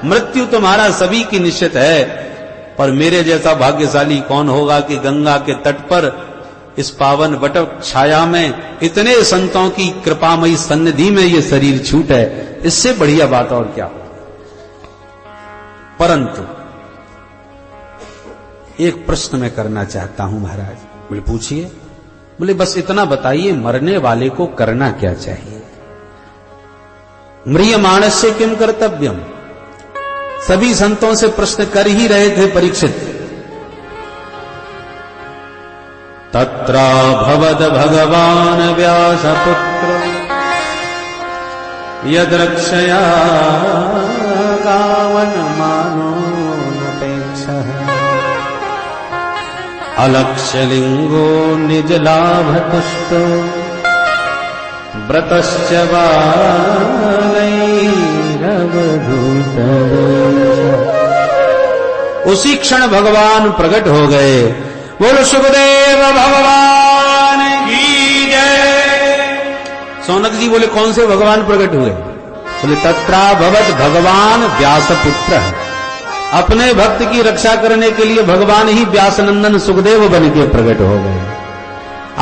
मृत्यु तुम्हारा सभी की निश्चित है, पर मेरे जैसा भाग्यशाली कौन होगा कि गंगा के तट पर इस पावन वट छाया में इतने संतों की कृपामयी सन्निधि में ये शरीर छूटे। इससे बढ़िया बात और क्या हो। परंतु एक प्रश्न मैं करना चाहता हूं महाराज। बोले पूछिए। बोले बस इतना बताइए, मरने वाले को करना क्या चाहिए? म्रियमाणस्य किम कर्तव्यम। सभी संतों से प्रश्न कर ही रहे थे परीक्षित। तत्रा भवद भगवान व्यासपुत्र यद्रक्षया गावन मानोऽनपेक्षः अलक्ष्यलिंगो निज लाभ तुष्टो व्रतश्च बालैरवधूतवेश। उसी क्षण भगवान प्रकट हो गए। बोलो सुखदेव भगवान की जय। सौनक जी बोले कौन से भगवान प्रकट हुए? बोले तत्रा भवत भगवान व्यासपुत्र है। अपने भक्त की रक्षा करने के लिए भगवान ही व्यासनंदन सुखदेव बन के प्रकट हो गए।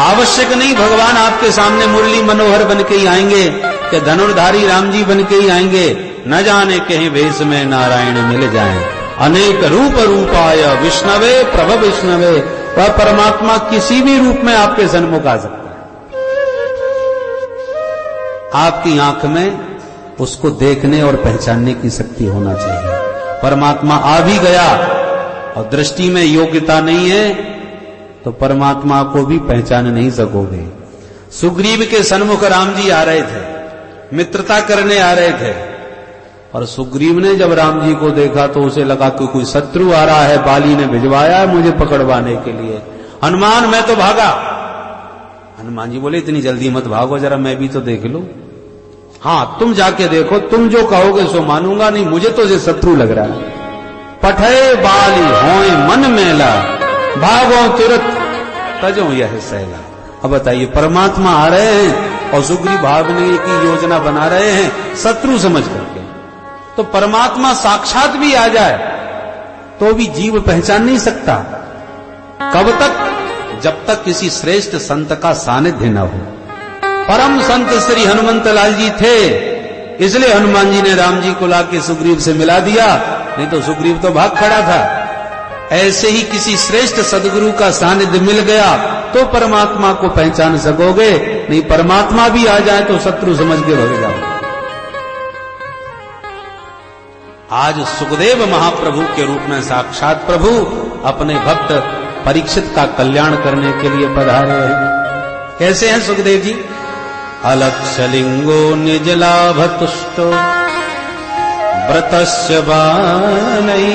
आवश्यक नहीं भगवान आपके सामने मुरली मनोहर बन के ही आएंगे कि धनुर्धारी राम जी बन के ही आएंगे। न जाने कहीं वेश में नारायण मिल जाएं। अनेक रूप रूपाय विष्णवे प्रभ विष्णवे। वह परमात्मा किसी भी रूप में आपके सन्मुख आ सकता है। आपकी आंख में उसको देखने और पहचानने की शक्ति होना चाहिए। परमात्मा आ भी गया और दृष्टि में योग्यता नहीं है तो परमात्मा को भी पहचान नहीं सकोगे। सुग्रीव के सन्मुख राम जी आ रहे थे, मित्रता करने आ रहे थे, और सुग्रीव ने जब राम जी को देखा तो उसे लगा कि कोई शत्रु आ रहा है, बाली ने भिजवाया है मुझे पकड़वाने के लिए। हनुमान मैं तो भागा। हनुमान जी बोले इतनी जल्दी मत भागो, जरा मैं भी तो देख लूं। हाँ तुम जाके देखो, तुम जो कहोगे सो मानूंगा, नहीं मुझे तो ये शत्रु लग रहा है। पठे बाली होए मन मेला भागो तुरंत तजो यह सैला। अब बताइए परमात्मा आ रहे हैं और सुग्रीव भागने की योजना बना रहे हैं शत्रु समझ करके। तो परमात्मा साक्षात भी आ जाए तो भी जीव पहचान नहीं सकता। कब तक? जब तक किसी श्रेष्ठ संत का सानिध्य न हो। परम संत श्री हनुमंत लाल जी थे, इसलिए हनुमान जी ने राम जी को लाके सुग्रीव से मिला दिया, नहीं तो सुग्रीव तो भाग खड़ा था। ऐसे ही किसी श्रेष्ठ सदगुरु का सानिध्य मिल गया तो परमात्मा को पहचान सकोगे, नहीं परमात्मा भी आ जाए तो शत्रु समझ के भाग जाओ। आज सुखदेव महाप्रभु के रूप में साक्षात प्रभु अपने भक्त परीक्षित का कल्याण करने के लिए पधारे हैं। कैसे हैं सुखदेव जी? अलक्ष्यलिंगो निज लाभ तुष्टो व्रतस्य बालैरवधूतवेश।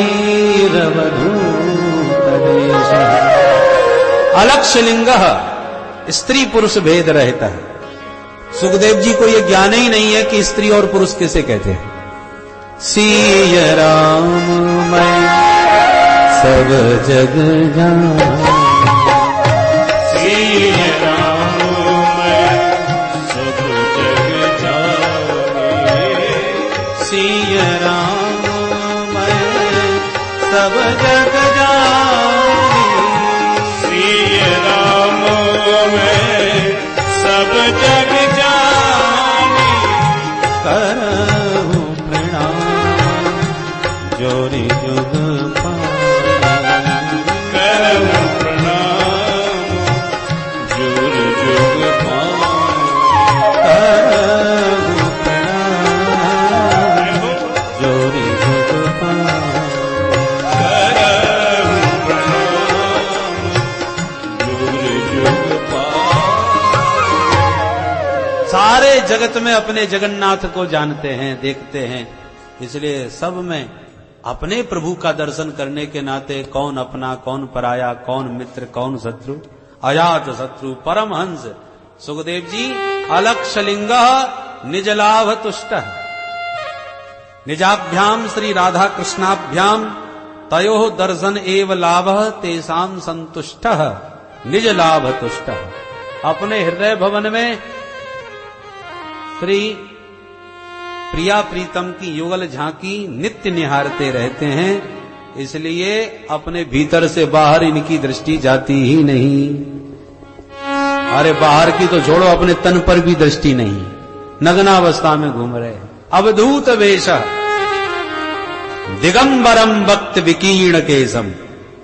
अलक्ष्यलिंगः स्त्री पुरुष भेद रहता है। सुखदेव जी को यह ज्ञान ही नहीं है कि स्त्री और पुरुष किसे कहते हैं। सिय राम मैं सब जग जान। सिय राम मैं सब जग जाने। सिय राम मैं सब जग जानी। सिय राम मैं सब जग जाने। करहूं प्रणाम जोरी जुग पानी। करहूं प्रणाम जुग जुग पानी। करहूं प्रणाम जोरी जुग पानी। करहूं प्रणाम जुग जुग पानी। सारे जगत में अपने जगन्नाथ को जानते हैं, देखते हैं, इसलिए सब में अपने प्रभु का दर्शन करने के नाते कौन अपना कौन पराया, कौन मित्र कौन शत्रु, अजात शत्रु परमहंस सुखदेव जी। अलक्ष्यलिंगः निजलाभ तुष्टः। निजाभ्याम श्री राधा कृष्णाभ्याम तयोः दर्शन एव लाभः तेषां संतुष्टः निज लाभ तुष्टः। अपने हृदय भवन में श्री प्रिया प्रीतम की युगल झांकी नित्य निहारते रहते हैं, इसलिए अपने भीतर से बाहर इनकी दृष्टि जाती ही नहीं। अरे बाहर की तो छोड़ो, अपने तन पर भी दृष्टि नहीं, नग्नावस्था में घूम रहे। अवधूत वेश दिगंबरम वक्त विकीर्ण केसम,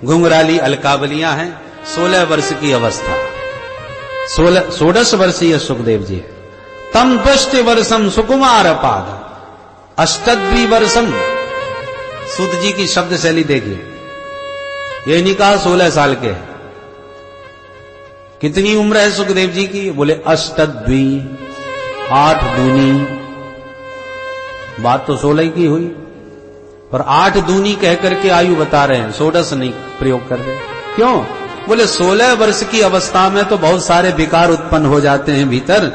घुंघराली अलकावलियां हैं। 16 वर्ष की अवस्था, 16 वर्षीय सुखदेव जी। तम 20 वर्षम सुकुमार पाद, अष्टद्वि वर्षम। सूत जी की शब्द शैली देखिए, ये नहीं कहा 16 साल के। कितनी उम्र है सुखदेव जी की? बोले अष्टद्वि, 8 दूनी। बात तो 16 की हुई, पर 8 दूनी कह करके आयु बता रहे हैं, 16 नहीं प्रयोग कर रहे। क्यों? बोले 16 वर्ष की अवस्था में तो बहुत सारे विकार उत्पन्न हो जाते हैं भीतर,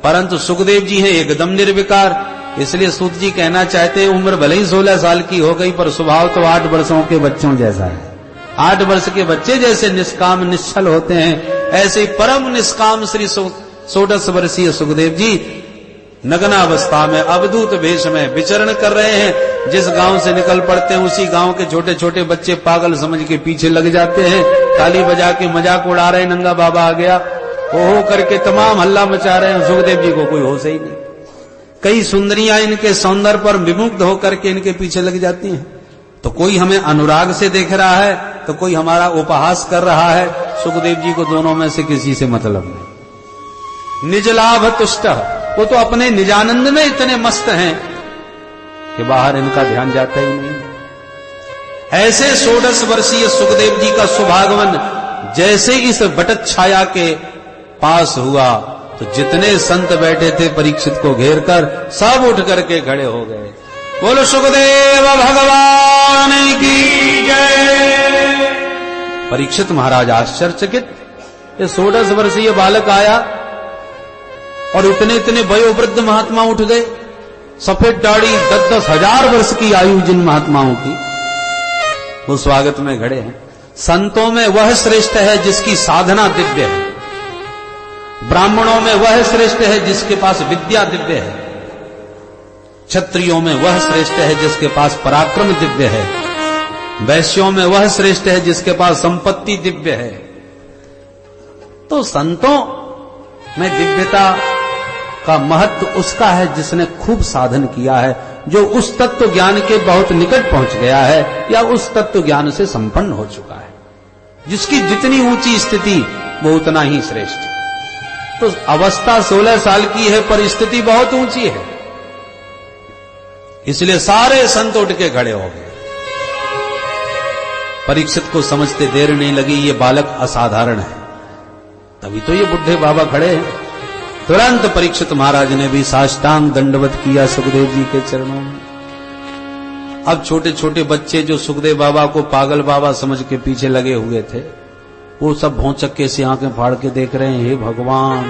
परंतु सुखदेव जी हैं एकदम निर्विकार। इसलिए सूत जी कहना चाहते हैं उम्र भले ही 16 साल की हो गई, पर स्वभाव तो 8 वर्षों के बच्चों जैसा है। 8 वर्ष के बच्चे जैसे निष्काम निश्चल होते हैं, ऐसे परम निष्काम श्री 16 वर्षीय सुखदेव जी नग्नावस्था में अवधूत वेश में विचरण कर रहे हैं। जिस गांव से निकल पड़ते हैं उसी गांव के छोटे छोटे बच्चे पागल समझ के पीछे लग जाते हैं, ताली बजा के मजाक उड़ा रहे हैं, नंगा बाबा आ गया ओहो करके तमाम हल्ला मचा रहे हैं। सुखदेव जी को कोई होश ही नहीं। कई सुंदरियां इनके सौंदर्य पर विमुग्ध होकर के इनके पीछे लग जाती हैं। तो कोई हमें अनुराग से देख रहा है, तो कोई हमारा उपहास कर रहा है। सुखदेव जी को दोनों में से किसी से मतलब नहीं। निज लाभ तुष्ट, वो तो अपने निजानंद में इतने मस्त हैं कि बाहर इनका ध्यान जाता ही नहीं। ऐसे 16 वर्षीय सुखदेव जी का सुभागमन जैसे इस बटत छाया के पास हुआ, तो जितने संत बैठे थे परीक्षित को घेर कर सब उठ करके खड़े हो गए। बोलो सुखदेव भगवान की जय। परीक्षित महाराज आश्चर्यचकित, ये 16 वर्षीय बालक आया और इतने इतने वयोवृद्ध महात्मा उठ गए। सफेद दाढ़ी, 10-10 हजार वर्ष की आयु जिन महात्माओं की, वो स्वागत में खड़े हैं। संतों में वह श्रेष्ठ है जिसकी साधना दिव्य है, ब्राह्मणों में वह श्रेष्ठ है जिसके पास विद्या दिव्य है, क्षत्रियों में वह श्रेष्ठ है जिसके पास पराक्रम दिव्य है, वैश्यों में वह श्रेष्ठ है जिसके पास संपत्ति दिव्य है। तो संतों में दिव्यता का महत्व उसका है जिसने खूब साधन किया है, जो उस तत्व ज्ञान के बहुत निकट पहुंच गया है या उस तत्व ज्ञान से संपन्न हो चुका है। जिसकी जितनी ऊंची स्थिति वो उतना ही श्रेष्ठ। तो अवस्था 16 साल की है पर स्थिति बहुत ऊंची है, इसलिए सारे संत उठ के खड़े हो गए। परीक्षित को समझते देर नहीं लगी, ये बालक असाधारण है, तभी तो ये बुढ़े बाबा खड़े हैं। तुरंत परीक्षित महाराज ने भी साष्टांग दंडवत किया सुखदेव जी के चरणों में। अब छोटे छोटे बच्चे जो सुखदेव बाबा को पागल बाबा समझ के पीछे लगे हुए थे, वो सब भौचक्के से आंखें फाड़ के देख रहे हैं, हे भगवान,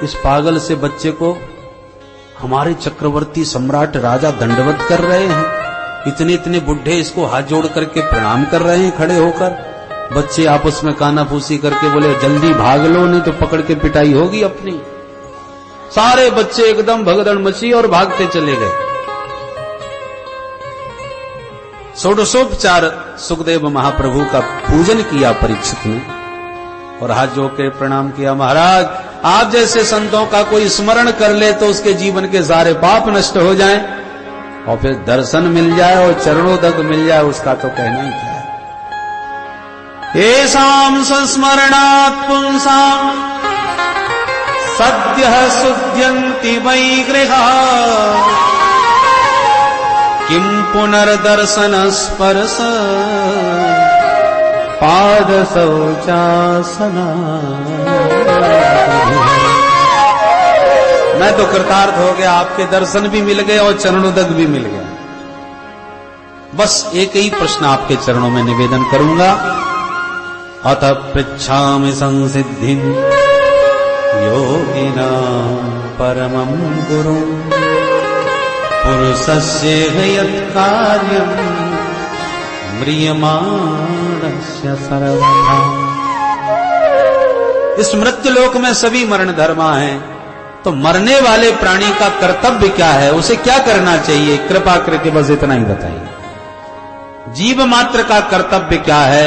इस पागल से बच्चे को हमारे चक्रवर्ती सम्राट राजा दंडवत कर रहे हैं। इतने इतने बुढ़े इसको हाथ जोड़ करके प्रणाम कर रहे हैं खड़े होकर। बच्चे आपस में कानाफूसी करके बोले जल्दी भाग लो, नहीं तो पकड़ के पिटाई होगी अपनी। सारे बच्चे एकदम भगदड़ मची और भागते चले गए। षोडशोपचार सुखदेव महाप्रभु का पूजन किया परीक्षित ने और हाथ जोड़ के प्रणाम किया। महाराज, आप जैसे संतों का कोई स्मरण कर ले तो उसके जीवन के सारे पाप नष्ट हो जाएं और फिर दर्शन मिल जाए और चरणों तक मिल जाए, उसका तो कहना ही क्या है। येषां संस्मरणात् पुंसां सद्यः शुद्ध्यन्ति वै गृहाः किं पुनर्दर्शन स्पर्श पाद शौचासना। मैं तो कृतार्थ हो गया, आपके दर्शन भी मिल गए और चरणोदक भी मिल गया। बस एक ही प्रश्न आपके चरणों में निवेदन करूंगा। अतः पृच्छामि संसिद्धिं योगिनां परमं गुरुं पुरुषस्य यत्कार्यं म्रियमाणस्य सर्वथा। इस मृत्युलोक में सभी मरण धर्मा हैं, तो मरने वाले प्राणी का कर्तव्य क्या है, उसे क्या करना चाहिए, कृपा करके बस इतना ही बताइए। जीव मात्र का कर्तव्य क्या है,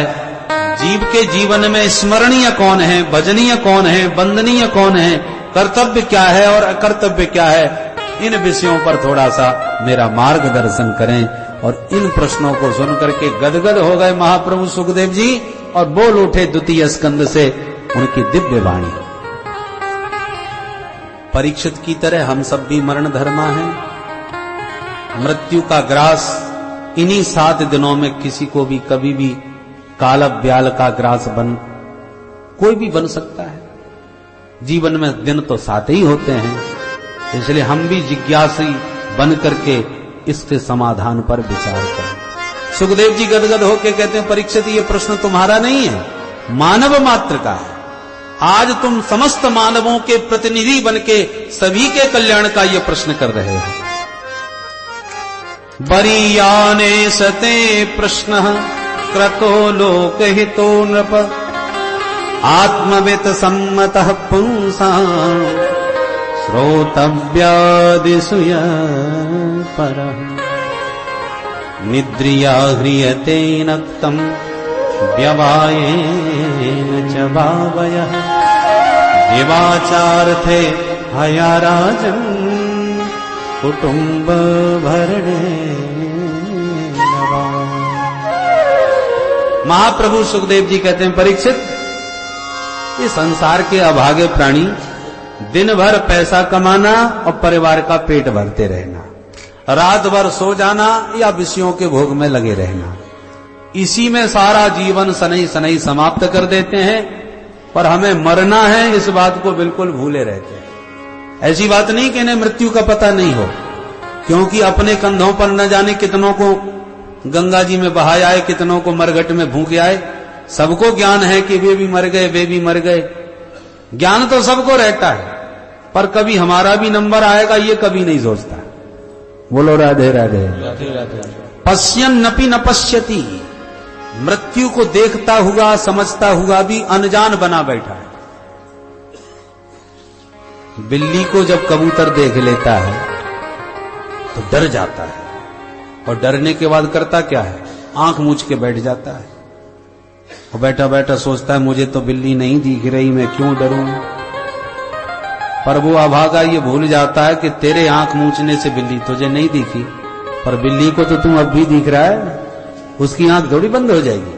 जीव के जीवन में स्मरणीय कौन है, भजनीय कौन है, वंदनीय कौन है, कर्तव्य क्या है और अकर्तव्य क्या है, इन विषयों पर थोड़ा सा मेरा मार्गदर्शन करें। और इन प्रश्नों को सुनकर के गदगद हो गए महाप्रभु सुखदेव जी और बोल उठे द्वितीय स्कंद से उनकी दिव्य वाणी। परीक्षित की तरह हम सब भी मरण धर्मा हैं। मृत्यु का ग्रास इन्हीं 7 दिनों में किसी को भी कभी भी काल ब्याल का ग्रास कोई भी बन सकता है। जीवन में दिन तो 7 ही होते हैं, इसलिए हम भी जिज्ञासी बन करके इसके समाधान पर विचार करें। सुखदेव जी गदगद होकर कहते हैं, परीक्षित ये प्रश्न तुम्हारा नहीं है, मानव मात्र का है। आज तुम समस्त मानवों के प्रतिनिधि बनके सभी के कल्याण का ये प्रश्न कर रहे हो। बरीयाने सते प्रश्न क्रतो लोकहितो नृप आत्मवित सम्मतः पुंसाम् श्रोतव्यादिषु परः निद्रिया ह्रियते नक्तम् व्यवायेन च भावयः दिवाचार्थे हयाराजन् कुटुम्ब भरणे। महाप्रभु सुखदेव जी कहते हैं, परीक्षित ये संसार के अभागे प्राणी दिन भर पैसा कमाना और परिवार का पेट भरते रहना, रात भर सो जाना या विषयों के भोग में लगे रहना, इसी में सारा जीवन सनई सनई समाप्त कर देते हैं। पर हमें मरना है इस बात को बिल्कुल भूले रहते हैं। ऐसी बात नहीं कि इन्हें मृत्यु का पता नहीं हो, क्योंकि अपने कंधों पर न जाने कितनों को गंगा जी में बहाया आए, कितनों को मरघट में भूखे आए। सबको ज्ञान है कि वे भी मर गए, वे भी मर गए, ज्ञान तो सबको रहता है, पर कभी हमारा भी नंबर आएगा ये कभी नहीं सोचता। बोलो राधे राधे। पश्यन् नपि न पश्यति, मृत्यु को देखता हुआ समझता हुआ भी अनजान बना बैठा है। बिल्ली को जब कबूतर देख लेता है तो डर जाता है, और डरने के बाद करता क्या है, आंख मूंछ के बैठ जाता है और बैठा बैठा सोचता है मुझे तो बिल्ली नहीं दिख रही, मैं क्यों डरूं। पर वो अभागा ये भूल जाता है कि तेरे आंख मूंछने से बिल्ली तुझे नहीं दिखी, पर बिल्ली को तो तुम अब भी दिख रहा है, उसकी आंख थोड़ी बंद हो जाएगी।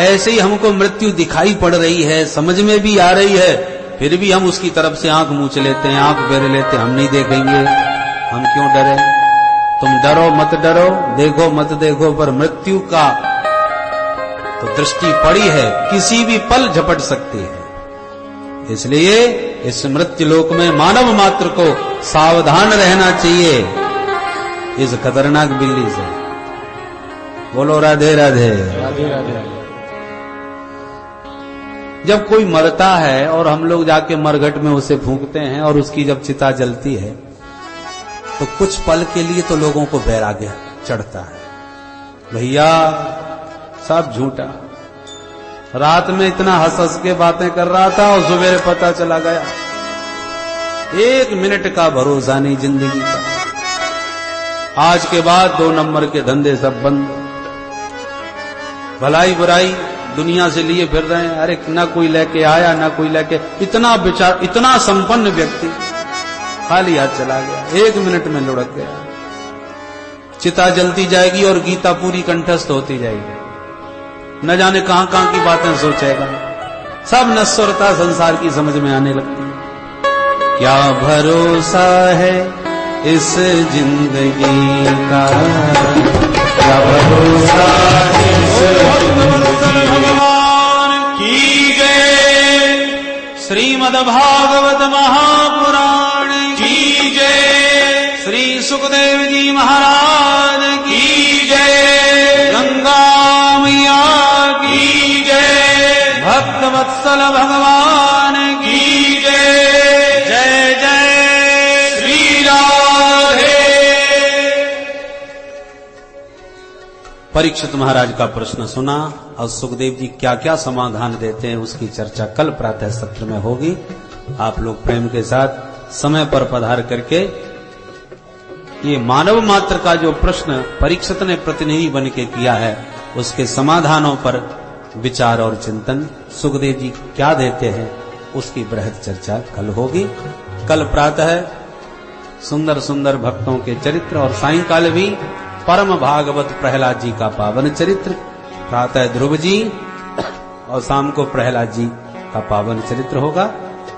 ऐसे ही हमको मृत्यु दिखाई पड़ रही है, समझ में भी आ रही है, फिर भी हम उसकी तरफ से आंख मूंछ लेते हैं, आंख फेर लेते हैं, हम नहीं देखेंगे, हम क्यों डरे। तुम डरो मत डरो, देखो मत देखो, पर मृत्यु का तो दृष्टि पड़ी है, किसी भी पल झपट सकती है। इसलिए इस मृत्यु लोक में मानव मात्र को सावधान रहना चाहिए इस खतरनाक बिल्ली से। बोलो राधे राधे। राधे राधे। जब कोई मरता है और हम लोग जाके मरघट में उसे फूंकते हैं और उसकी जब चिता जलती है तो कुछ पल के लिए तो लोगों को वैराग्य चढ़ता है, भैया सब झूठा, रात में इतना हंस हंस के बातें कर रहा था और सवेरे पता चला गया, 1 मिनट का भरोसा नहीं जिंदगी का। आज के बाद 2 नंबर के धंधे सब बंद, भलाई बुराई दुनिया से लिए फिर रहे हैं, अरे ना कोई लेके आया ना कोई लेके, इतना विचार, इतना संपन्न व्यक्ति खाली हाथ चला गया, 1 मिनट में लुढ़क गया। चिता जलती जाएगी और गीता पूरी कंठस्थ होती जाएगी, न जाने कहां कहां की बातें सोचेगा, सब नश्वरता संसार की समझ में आने लगती है। क्या भरोसा है इस जिंदगी का, क्या भरोसा भगवान की जय। श्रीमद्भागवत महापुराण की जय। श्री सुखदेव जी महाराज की जय। गंगा मैया की जय। भक्त वत्सल भगवान की जय। जय जय श्री राधे। परीक्षित महाराज का प्रश्न सुना और सुखदेव जी क्या क्या समाधान देते हैं उसकी चर्चा कल प्रातः सत्र में होगी। आप लोग प्रेम के साथ समय पर पधार करके ये मानव मात्र का जो प्रश्न परीक्षित ने प्रतिनिधि बन के किया है, उसके समाधानों पर विचार और चिंतन सुखदेव जी क्या देते हैं, उसकी बृहद चर्चा कल होगी। कल प्रातः सुंदर सुंदर भक्तों के चरित्र और सायंकाल भी परम भागवत प्रहलाद जी का पावन चरित्र, प्रातः ध्रुव जी और शाम को प्रहलाद जी का पावन चरित्र होगा,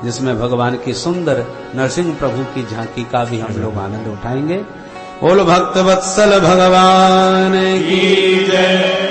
जिसमें भगवान की सुंदर नरसिंह प्रभु की झांकी का भी हम लोग आनंद उठाएंगे। बोल भक्त वत्सल भगवान की जय।